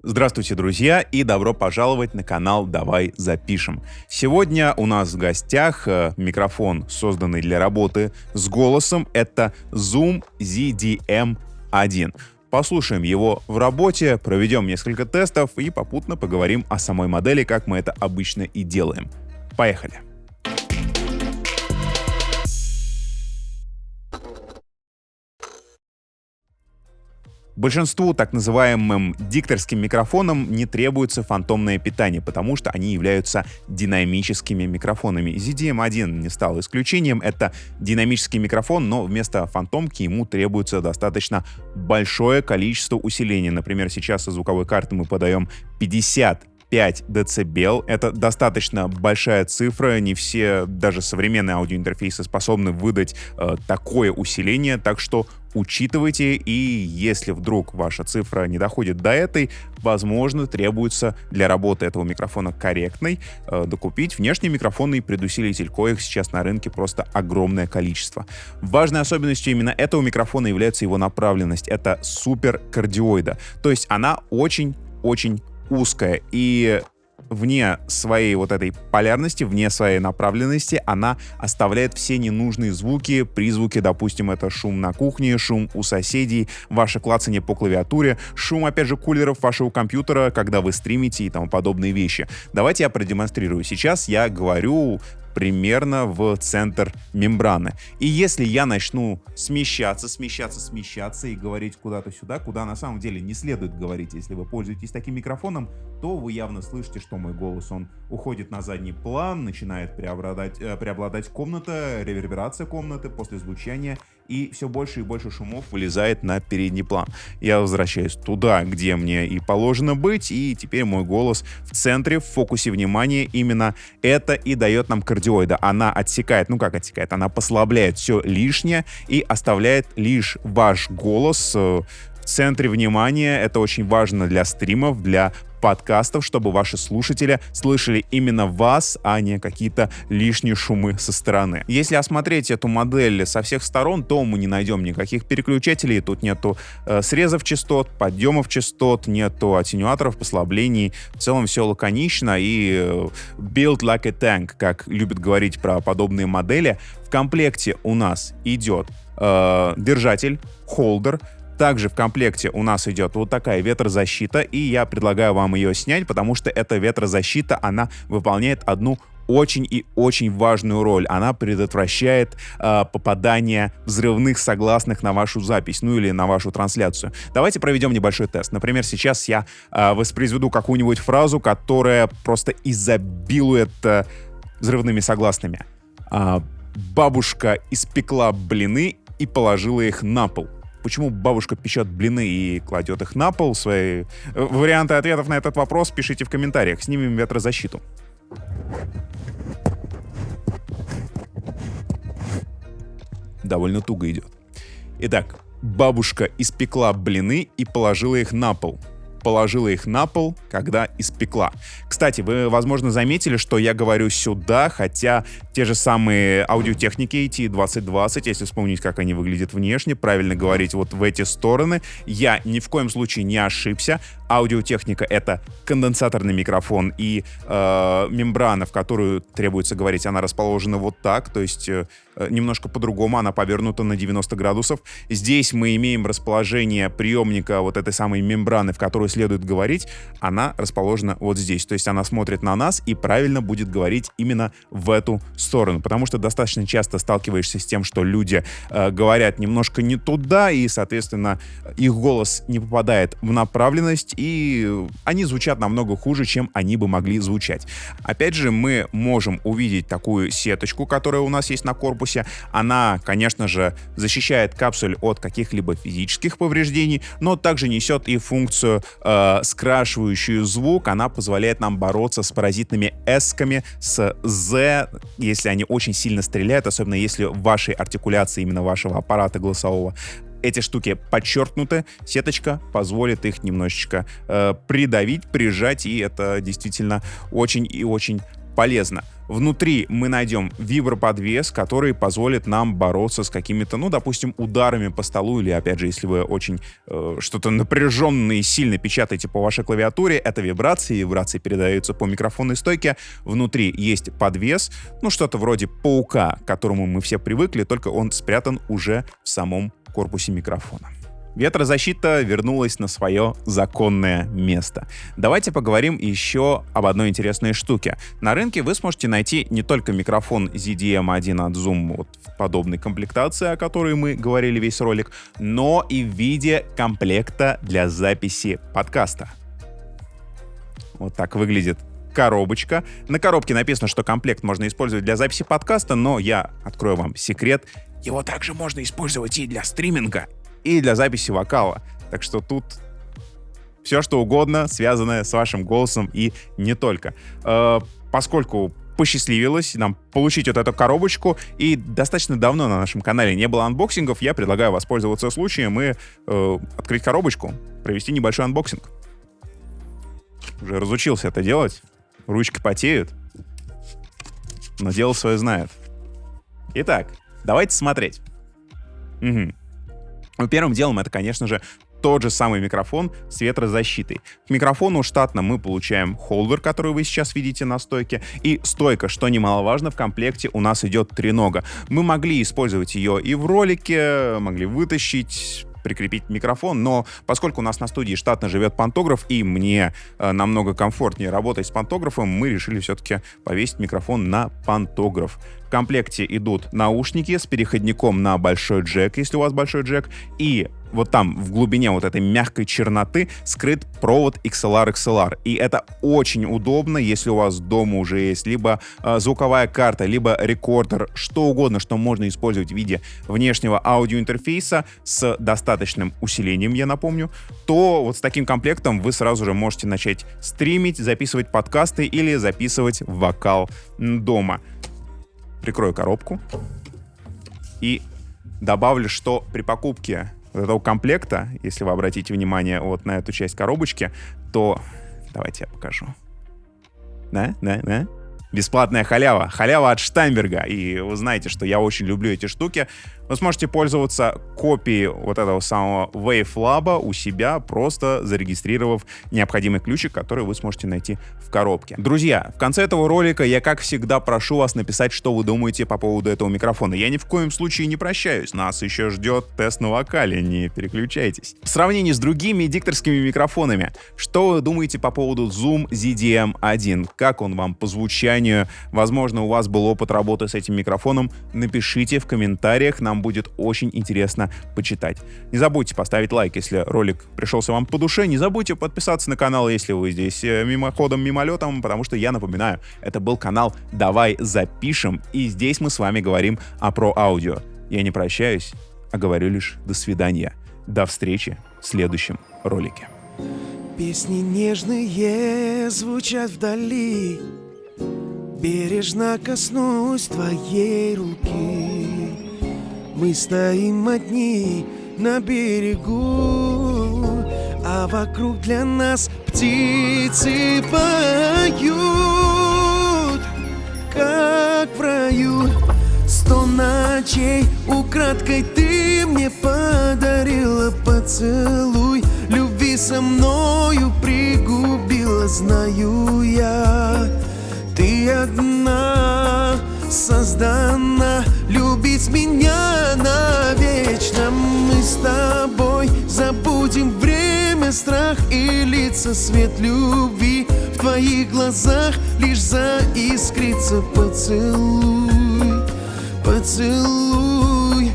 Здравствуйте, друзья, и добро пожаловать на канал «Давай запишем». Сегодня у нас в гостях микрофон, созданный для работы с голосом. Это Zoom ZDM1. Послушаем его в работе, проведем несколько тестов и попутно поговорим о самой модели, как мы это обычно и делаем. Поехали! Большинству так называемым дикторским микрофонам не требуется фантомное питание, потому что они являются динамическими микрофонами. ZDM1 не стал исключением. Это динамический микрофон, но вместо фантомки ему требуется достаточно большое количество усиления. Например, сейчас со звуковой карты мы подаем 55 дБ. Это достаточно большая цифра. Не все, даже современные аудиоинтерфейсы, способны выдать такое усиление. Так что учитывайте, и если вдруг ваша цифра не доходит до этой, возможно, требуется для работы этого микрофона корректной докупить внешний микрофонный предусилитель, коих сейчас на рынке просто огромное количество. Важной особенностью именно этого микрофона является его направленность. Это суперкардиоида, то есть она очень-очень узкая, и вне своей вот этой полярности, вне своей направленности, она оставляет все ненужные звуки, призвуки, допустим, это шум на кухне, шум у соседей, ваше клацанье по клавиатуре, шум, опять же, кулеров вашего компьютера, когда вы стримите и тому подобные вещи. Давайте я продемонстрирую. Сейчас я говорю примерно в центр мембраны. И если я начну смещаться и говорить куда-то сюда, куда на самом деле не следует говорить, если вы пользуетесь таким микрофоном, то вы явно слышите, что мой голос, он уходит на задний план, начинает преобладать комната, реверберация комнаты после звучания, и все больше и больше шумов вылезает на передний план. Я возвращаюсь туда, где мне и положено быть, и теперь мой голос в центре, в фокусе внимания. Именно это и дает нам кардиоида. Она отсекает, она послабляет все лишнее и оставляет лишь ваш голос в центре внимания. Это очень важно для стримов, для подкастов, чтобы ваши слушатели слышали именно вас, а не какие-то лишние шумы со стороны. Если осмотреть эту модель со всех сторон, то мы не найдем никаких переключателей, тут нету срезов частот, подъемов частот, нету аттенюаторов, послаблений. В целом все лаконично и built like a tank, как любят говорить про подобные модели. В комплекте у нас идет держатель, холдер. Также в комплекте у нас идет вот такая ветрозащита, и я предлагаю вам ее снять, потому что эта ветрозащита, она выполняет одну очень и очень важную роль. Она предотвращает попадание взрывных согласных на вашу запись, ну или на вашу трансляцию. Давайте проведем небольшой тест. Например, сейчас я воспроизведу какую-нибудь фразу, которая просто изобилует взрывными согласными. Бабушка испекла блины и положила их на пол. Почему бабушка печет блины и кладет их на пол? Свои варианты ответов на этот вопрос пишите в комментариях. Снимем ветрозащиту. Довольно туго идет. Итак, бабушка испекла блины и положила их на пол. Положила их на пол, когда испекла. Кстати, вы, возможно, заметили, что я говорю сюда, хотя те же самые аудиотехники AT2020, если вспомнить, как они выглядят внешне, правильно говорить вот в эти стороны, я ни в коем случае не ошибся. Аудиотехника — это конденсаторный микрофон, и мембрана, в которую требуется говорить, она расположена вот так, то есть немножко по-другому, она повернута на 90 градусов. Здесь мы имеем расположение приемника вот этой самой мембраны, в которую следует говорить, она расположена вот здесь. То есть она смотрит на нас и правильно будет говорить именно в эту сторону. Потому что достаточно часто сталкиваешься с тем, что люди говорят немножко не туда, и, соответственно, их голос не попадает в направленность, и они звучат намного хуже, чем они бы могли звучать. Опять же, мы можем увидеть такую сеточку, которая у нас есть на корпусе. Она, конечно же, защищает капсуль от каких-либо физических повреждений, но также несет и функцию скрашивающую звук. Она позволяет нам бороться с паразитными эсками, с «з», если они очень сильно стреляют, особенно если в вашей артикуляции именно вашего аппарата голосового эти штуки подчеркнуты, сеточка позволит их немножечко придавить, прижать, и это действительно очень и очень полезно. Внутри мы найдем виброподвес, который позволит нам бороться с какими-то, допустим, ударами по столу, или, опять же, если вы очень что-то напряженное и сильно печатаете по вашей клавиатуре, это вибрации передаются по микрофонной стойке. Внутри есть подвес, что-то вроде паука, к которому мы все привыкли, только он спрятан уже в самом корпусе микрофона. Ветрозащита вернулась на свое законное место. Давайте поговорим еще об одной интересной штуке. На рынке вы сможете найти не только микрофон ZDM1 от Zoom в подобной комплектации, о которой мы говорили весь ролик, но и в виде комплекта для записи подкаста. Вот так выглядит коробочка. На коробке написано, что комплект можно использовать для записи подкаста, но я открою вам секрет. Его также можно использовать и для стриминга, и для записи вокала. Так что тут все, что угодно, связанное с вашим голосом и не только. Поскольку посчастливилось нам получить вот эту коробочку, и достаточно давно на нашем канале не было анбоксингов, я предлагаю воспользоваться случаем и открыть коробочку, провести небольшой анбоксинг. Уже разучился это делать. Ручки потеют, но дело свое знает. Итак, давайте смотреть. Первым делом это, конечно же, тот же самый микрофон с ветрозащитой. К микрофону штатно мы получаем холдер, который вы сейчас видите на стойке, и стойка, что немаловажно, в комплекте у нас идет тренога. Мы могли использовать ее и в ролике, могли вытащить, прикрепить микрофон, но поскольку у нас на студии штатно живет пантограф, и мне намного комфортнее работать с пантографом, мы решили все-таки повесить микрофон на пантограф. В комплекте идут наушники с переходником на большой джек, если у вас большой джек, и вот там, в глубине вот этой мягкой черноты, скрыт провод XLR. И это очень удобно, если у вас дома уже есть либо звуковая карта, либо рекордер, что угодно, что можно использовать в виде внешнего аудиоинтерфейса с достаточным усилением, я напомню, то вот с таким комплектом вы сразу же можете начать стримить, записывать подкасты или записывать вокал дома. Прикрою коробку и добавлю, что при покупке этого комплекта, если вы обратите внимание вот на эту часть коробочки, то давайте я покажу. Да? Бесплатная халява. Халява от Штайнберга. И вы знаете, что я очень люблю эти штуки. Вы сможете пользоваться копией вот этого самого WaveLab у себя, просто зарегистрировав необходимый ключик, который вы сможете найти в коробке. Друзья, в конце этого ролика я, как всегда, прошу вас написать, что вы думаете по поводу этого микрофона. Я ни в коем случае не прощаюсь. Нас еще ждет тест на вокале, не переключайтесь. В сравнении с другими дикторскими микрофонами, что вы думаете по поводу Zoom ZDM1? Как он вам по звучанию? Возможно, у вас был опыт работы с этим микрофоном. Напишите в комментариях, нам будет очень интересно почитать. Не забудьте поставить лайк, если ролик пришелся вам по душе. Не забудьте подписаться на канал, если вы здесь мимоходом, мимолетом, потому что я напоминаю, это был канал «Давай запишем», и здесь мы с вами говорим про аудио. Я не прощаюсь, а говорю лишь до свидания. До встречи в следующем ролике. Песни нежные звучат вдали, бережно коснусь твоей руки. Мы стоим одни на берегу, а вокруг для нас птицы поют, как в раю. 100 ночей украдкой ты мне подарила поцелуй, любви со мною пригубила, знаю я. Ты одна создана любить меня навечно. Мы с тобой забудем время, страх и лица, свет любви в твоих глазах лишь заискрится. Поцелуй, поцелуй,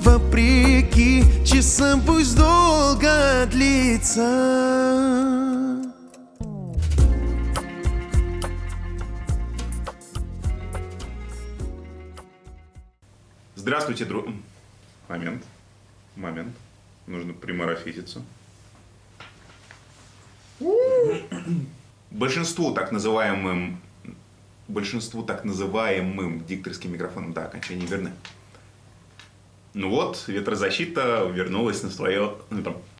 вопреки часам пусть долго длится. Здравствуйте, Момент. Нужно примарафизиться. Большинству так называемым дикторским микрофонам, да, окончания верны. Ну вот, ветрозащита вернулась на свое